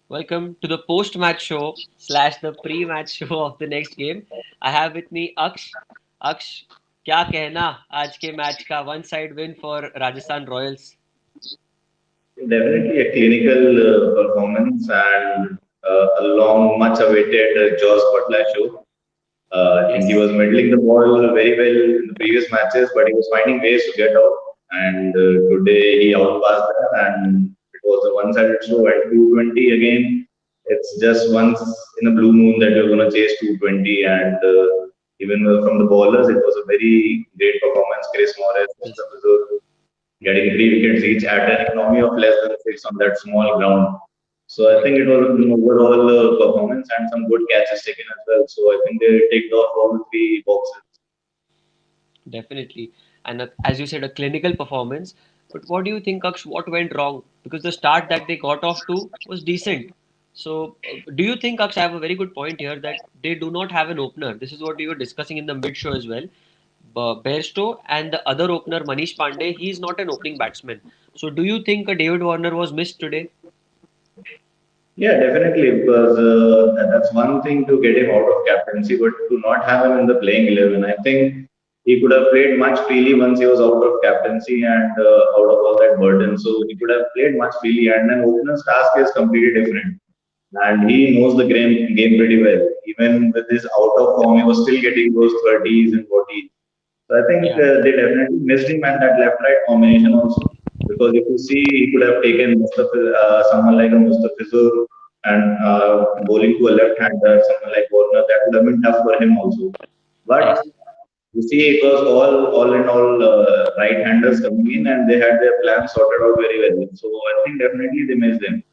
Welcome to the post-match show slash the pre-match show of the next game. I have with me Aksh. Aksh, क्या कहना आज के match का one side win for Rajasthan Royals. Definitely a clinical performance and a long, much awaited Jaws Butler show. I think he Yes, was middling the ball very well in the previous matches, but he was finding ways to get out. And today he outpassed them, and it was a one-sided show at 220 again. It's just once in a blue moon that you're going to chase 220, and even from the bowlers, it was a very great performance. Chris Morris, yes, Mustafa getting 3 wickets each at an economy of less than six on that small ground. So I think it was an overall performance and some good catches taken as well. So I think they ticked off all three boxes. definitely. And as you said, a clinical performance. But what do you think, Aksh? What went wrong? Because the start that they got off to was decent. So, do you think, Aksh, I have a very good point here that they do not have an opener. This is what we were discussing in the mid show as well. Bairstow and the other opener Manish Pandey, he is not an opening batsman. So do you think a David Warner was missed today? Yeah, definitely, because that's one thing to get him out of captaincy, but to not have him in the playing 11, I think he could have played much freely once he was out of captaincy and out of all that burden. So he could have played much freely, and then opener's task is completely different. And he knows the game pretty well. Even with his out of form, he was still getting those 30s and 40s. So I think Yeah. they definitely missed him and that left-right combination also. Because if you see, he could have taken someone like a Mustafizur and bowling to a left-hander, someone like Warner, that would have been tough for him also. Yes. But you see, it was all in all right-handers coming in, and they had their plans sorted out very well. So I think definitely they missed him.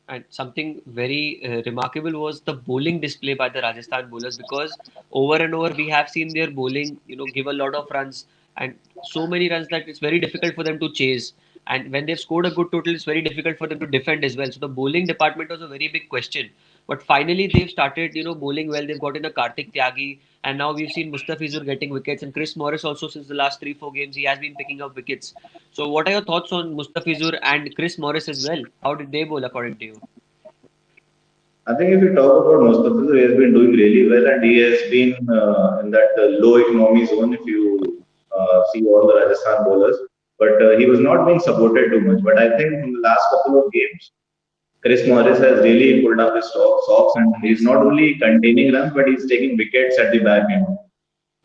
And something very remarkable was the bowling display by the Rajasthan bowlers because over and over we have seen their bowling, give a lot of runs and so many runs that it's very difficult for them to chase. And when they've scored a good total, it's very difficult for them to defend as well. So the bowling department was a very big question. But finally, they've started, bowling well. They've got in a Kartik Tyagi, and now we've seen Mustafizur getting wickets, and Chris Morris also since the last 3-4 games he has been picking up wickets. So what are your thoughts on Mustafizur and Chris Morris as well? How did they bowl according to you? I think if you talk about Mustafa, he has been doing really well, and he has been in that low economy zone. If you see all the Rajasthan bowlers, but he was not being supported too much. But I think in the last couple of games, Chris Morris has really pulled up his socks, and he's Yes. not only containing runs, but he's taking wickets at the back end.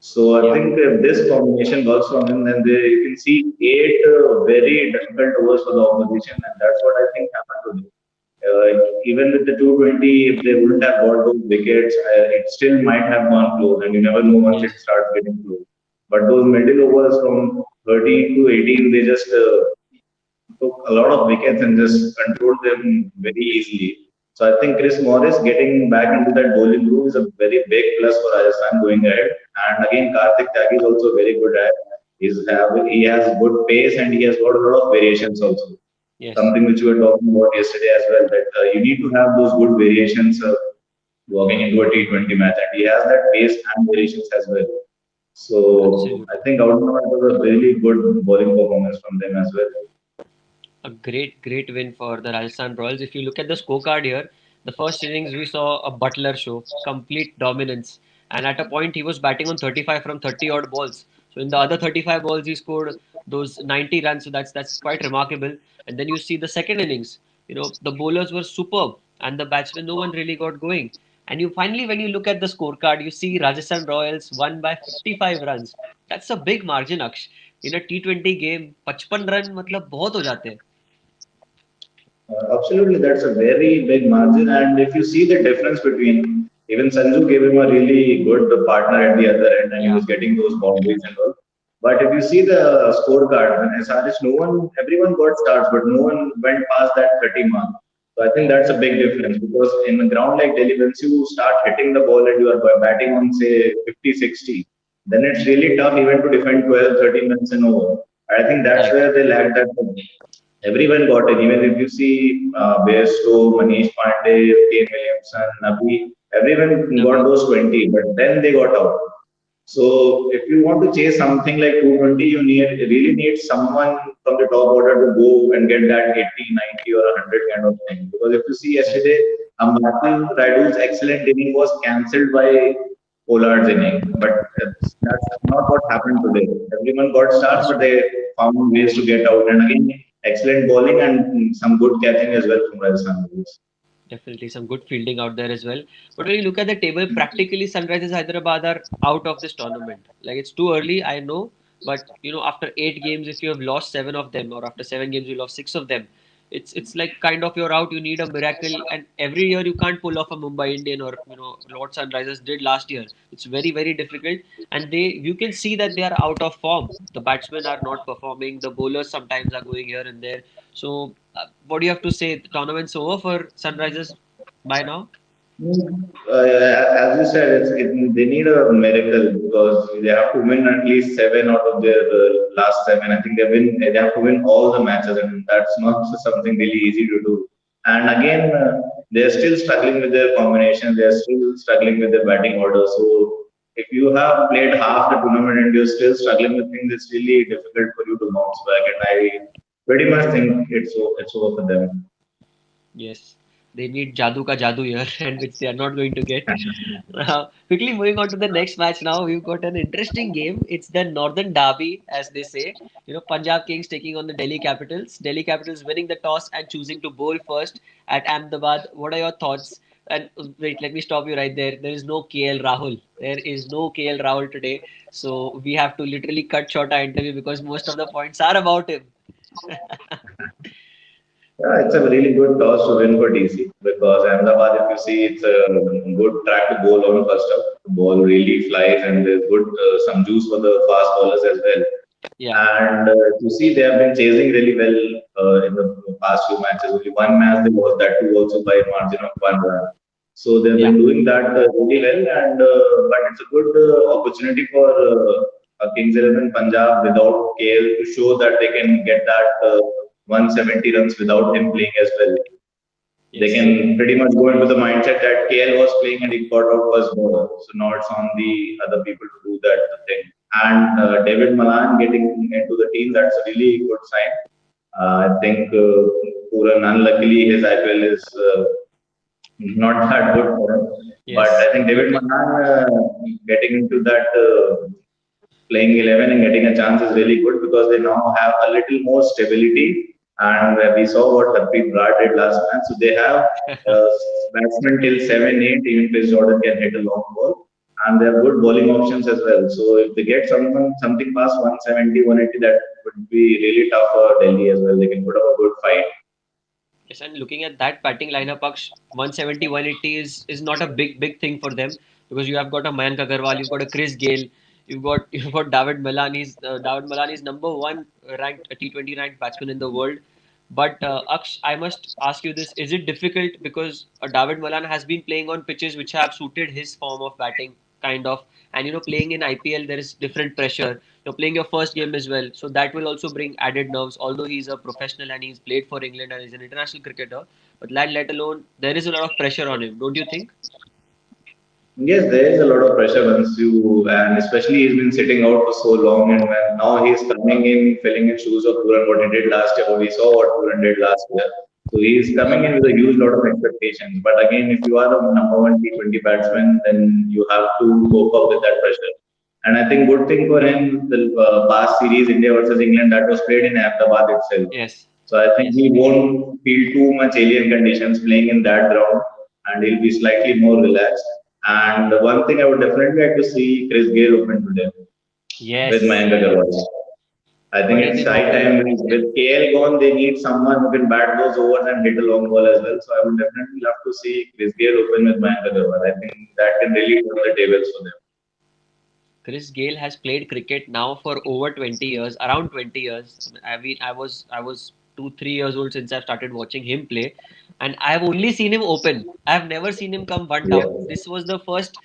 So I Yeah. think if this combination works from him, then you can see eight very difficult overs for the opposition, and that's what I think happened today. Even with the 220, if they wouldn't have got those wickets, it still might have gone close, and you never know once it Yes. starts getting close. But those middle overs from 13 to 18, they just took a lot of wickets and just controlled them very easily. So I think Chris Morris getting back into that bowling groove is a very big plus for Rajasthan going ahead. And again, Kartik Tyagi is also very good at. He has good pace and he has got a lot of variations also. Yes. Something which we were talking about yesterday as well, that you need to have those good variations walking into a T20 match, and he has that pace and variations as well. So I Absolutely. think out and out it was a really good bowling performance from them as well. A great win for the Rajasthan Royals. If you look at the scorecard here, the first innings we saw a Butler show, complete dominance. And at a point he was batting on 35 from 30 odd balls. So in the other 35 balls he scored those 90 runs. So that's quite remarkable. And then you see the second innings. The bowlers were superb and the batsmen no one really got going. And you finally when you look at the scorecard, you see Rajasthan Royals won by 55 runs. That's a big margin, Aksh. In a T20 game, 55 run मतलब बहुत हो जाते हैं. Absolutely, that's a very big margin. And if you see the difference between even Sanju gave him a really good partner at the other end, and he Yeah. was getting those boundaries and all. But if you see the scorecard, when SRH, everyone got starts, but no one went past that 30 mark. So I think Yeah. that's a big difference because in a ground like Delhi, once you start hitting the ball and you are batting on, say, 50, 60, then it's really tough even to defend 12, 13 runs in over. I think that's Correct. where they lacked that. Everyone got it. Even if you see Bairstow, Manish Pandey, Kane Williamson, Nabi, everyone got Nabi. those 20, but then they got out. So if you want to chase something like 220, really need someone from the top order to go and get that 80, 90 or 100 kind of thing. Because if you see yesterday, Yes, Matthew Radu's excellent inning was cancelled by Pollard's inning. But that's not what happened today. Everyone got stars, that's but true. they found ways to get out. And again, excellent bowling and some good catching as well from Rajasthan Royals. Definitely some good fielding out there as well. But when you look at the table, practically Sunrisers Hyderabad are out of this tournament. Like it's too early, I know, but after 8 games, if you have lost 7 of them, or after 7 games you lost 6 of them, it's like kind of you're out. You need a miracle, and every year you can't pull off a Mumbai Indian or Lord Sunrisers did last year. It's very very difficult, and you can see that they are out of form. The batsmen are not performing. The bowlers sometimes are going here and there. So, what do you have to say? The tournament's over for Sunrisers by now? As you said, they need a miracle because they have to win at least seven out of their last seven. I think they have to win all the matches, and that's not something really easy to do. And again, they're still struggling with their combination. They're still struggling with their batting order. So if you have played half the tournament and you're still struggling with things, it's really difficult for you to bounce back. And I pretty much think it's over for them. Yes, they need Jadoo ka Jadoo here, and which they are not going to get. Quickly moving on to the next match now, we've got an interesting game. It's the Northern Derby, as they say. Punjab Kings taking on the Delhi Capitals. Delhi Capitals winning the toss and choosing to bowl first at Ahmedabad. What are your thoughts? And wait, let me stop you right there. There is no KL Rahul. There is no KL Rahul today. So we have to literally cut short our interview because most of the points are about him. Yeah, it's a really good toss to win for DC because Ahmedabad, if you see, it's a good track to bowl on first up. The ball really flies and there's good some juice for the fast bowlers as well. Yeah, And you see, they have been chasing really well in the past few matches. Only one match they lost, that too also by a margin of 1 run. So they've yeah. been doing that really well, and but it's a good opportunity for Kings 11 Punjab without KL to show that they can get that 170 runs without him playing as well. They Yes. can pretty much go into the mindset that KL was playing and he got out first bowler. So now it's on the other people to do that thing. And David Malan getting into the team, that's a really good sign. I think Pooran, unluckily, his IPL is not that good for him. But Yes, I think David absolutely. Malan getting into that playing 11 and getting a chance is really good because they now have a little more stability. And we saw what Harpreet Brar did last match. So they have uh, batsmen till 7, 8, even Chris Jordan can hit a long ball. And they have good bowling options as well. So if they get something past 170, 180, that would be really tough for Delhi as well. They can put up a good fight. Yes, and looking at that batting lineup, Aksh, 170, 180 is not a big thing for them because you have got a Mayank Agarwal, you've got a Chris Gale, you've got David Malan. David Malan is number one ranked T20 ranked batsman in the world. But Aksh, I must ask you this: is it difficult because David Malan has been playing on pitches which have suited his form of batting, kind of, and playing in IPL there is different pressure. You're playing your first game as well, so that will also bring added nerves. Although he's a professional and he's played for England and he's an international cricketer, but let alone there is a lot of pressure on him, don't you think? Yes, there is a lot of pressure once you, and especially he's been sitting out for so long, and when now he's coming in, filling in shoes of Puran, what he did last year, what we saw what Puran did last year. So he's coming in with a huge lot of expectations. But again, if you are the number one T20 batsman, then you have to cope up with that pressure. And I think good thing for him, the past series India versus England that was played in Ahmedabad itself. Yes, So I think yes, he won't feel too much alien conditions playing in that ground, and he'll be slightly more relaxed. And one thing I would definitely like to see Chris Gale open today with yes. Mayank Agarwal. I think Put in it's his high opening. time with KL gone, they need someone who can bat those overs and hit a long ball as well. So I would definitely love to see Chris Gale open with Mayank Agarwal. I think that can really turn the tables for them. Chris Gale has played cricket now for over 20 years, around 20 years. I was 2 3 years old since I've started watching him play, and I've only seen him open. I've never seen him come one Yeah. down. This was the first.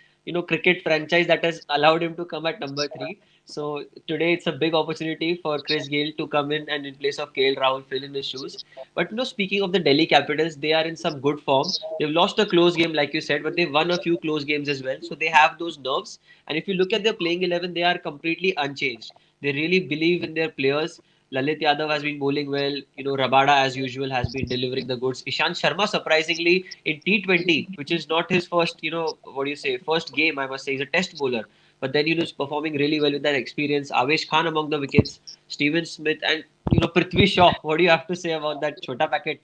cricket franchise that has allowed him to come at number three. So today it's a big opportunity for Chris Gayle to come in and in place of KL Rahul fill in his shoes. But speaking of the Delhi Capitals, they are in some good form. They've lost a close game, like you said, but they've won a few close games as well. So they have those nerves. And if you look at their playing 11, they are completely unchanged. They really believe in their players. Lalit Yadav has been bowling well. Rabada, as usual, has been delivering the goods. Ishant Sharma, surprisingly, in T20, which is not his first, what do you say, first game, I must say, he's a test bowler. But then, he's performing really well with that experience. Avesh Khan among the wickets, Steven Smith, and, Prithvi Shaw. What do you have to say about that Chota packet?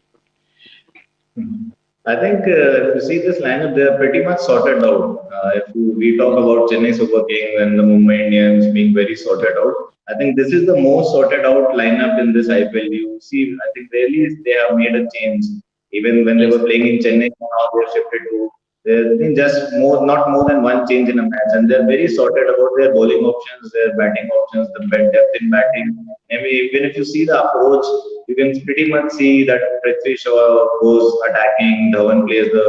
Mhm. I think if you see this lineup, they are pretty much sorted out. We talk about Chennai Super Kings and the Mumbai Indians being very sorted out, I think this is the most sorted out lineup in this IPL. You see, I think rarely they have made a change. Even when they Yes, were playing in Chennai, now they have shifted to. There's been just not more than one change in a match, and they're very sorted about their bowling options, their batting options, the depth in batting. Maybe even if you see the approach, you can pretty much see that Prithvi Shaw goes attacking, Dhawan plays the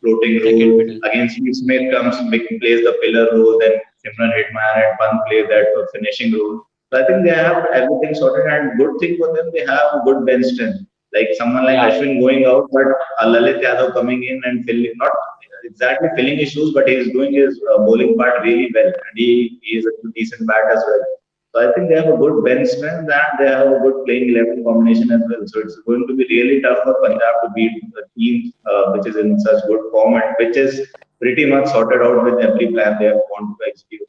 floating role. second middle. Again, Steve Smith comes, plays the pillar role, then Simran Hitman and Pant plays that finishing role. So I think they have everything sorted, and good thing for them, they have a good bench strength. Like someone like Yeah, Ashwin going out, but Lalit Yadav coming in and filling, not exactly filling his shoes, but he is doing his bowling part really well, and he is a decent bat as well. So I think they have a good bench strength and they have a good playing 11 combination as well. So it's going to be really tough for Punjab to beat a team which is in such good form and which is pretty much sorted out with every plan they have want to execute.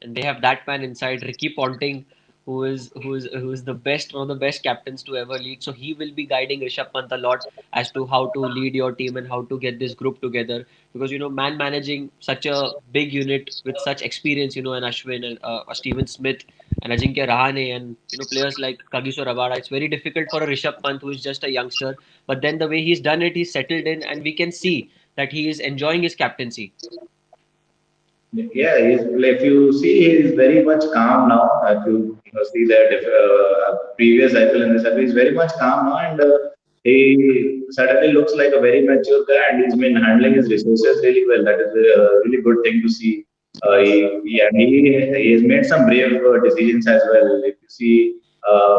and they have that man inside, Ricky Ponting, who is the best, one of the best captains to ever lead. So he will be guiding Rishabh Pant a lot as to how to lead your team and how to get this group together. Because man managing such a big unit with such experience, and Ashwin and Steven Smith and Ajinkya Rahane and players like Kagiso Rabada, it's very difficult for a Rishabh Pant who is just a youngster. But then the way he's done it, he's settled in, and we can see that he is enjoying his captaincy. Yeah, if you see, he is very much calm now. If you see that previous IPL in this IPL, he's very much calm now, and he suddenly looks like a very mature guy, and he's been handling his resources really well. That is a really good thing to see. Yes, He has made some brave decisions as well. If you see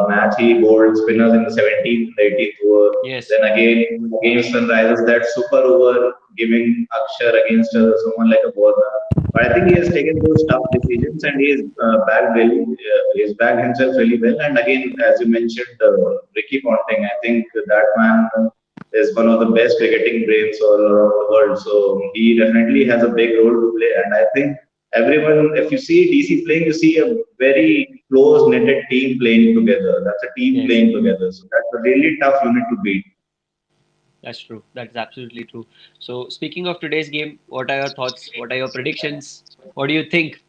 match, he bowled spinners in the 17th and the 18th over. yes, Then again against Sunrisers, that super over giving Akshar against someone like a Borna. But I think he has taken those tough decisions and he is he has backed himself really well. And again, as you mentioned, Ricky Ponting, I think that man is one of the best cricketing brains all around the world. So he definitely has a big role to play. And I think everyone, if you see DC playing, you see a very close knitted team playing together. That's a team yes. playing together. So that's a really tough unit to beat. That's true. That's absolutely true. So, speaking of today's game, what are your thoughts? What are your predictions? What do you think?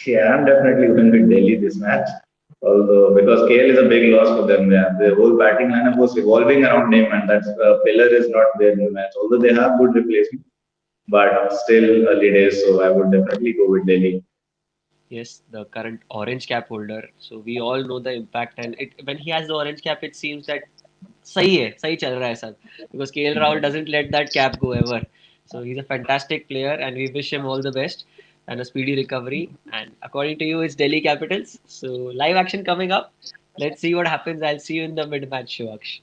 Yeah, I'm definitely going with Delhi this match. Although because KL is a big loss for them, yeah, the whole batting lineup was revolving around him, and that pillar is not there in the match. Although they have good replacement, but still early days, so I would definitely go with Delhi. Yes, the current orange cap holder. So we all know the impact, and when he has the orange cap, it seems that सही चल रहा है सब. Because KL Rahul doesn't let that cap go ever. So he's a fantastic player, and we wish him all the best and a speedy recovery. And according to you, it's Delhi Capitals. So live action coming up. Let's see what happens. I'll see you in the mid-match show, Aksh.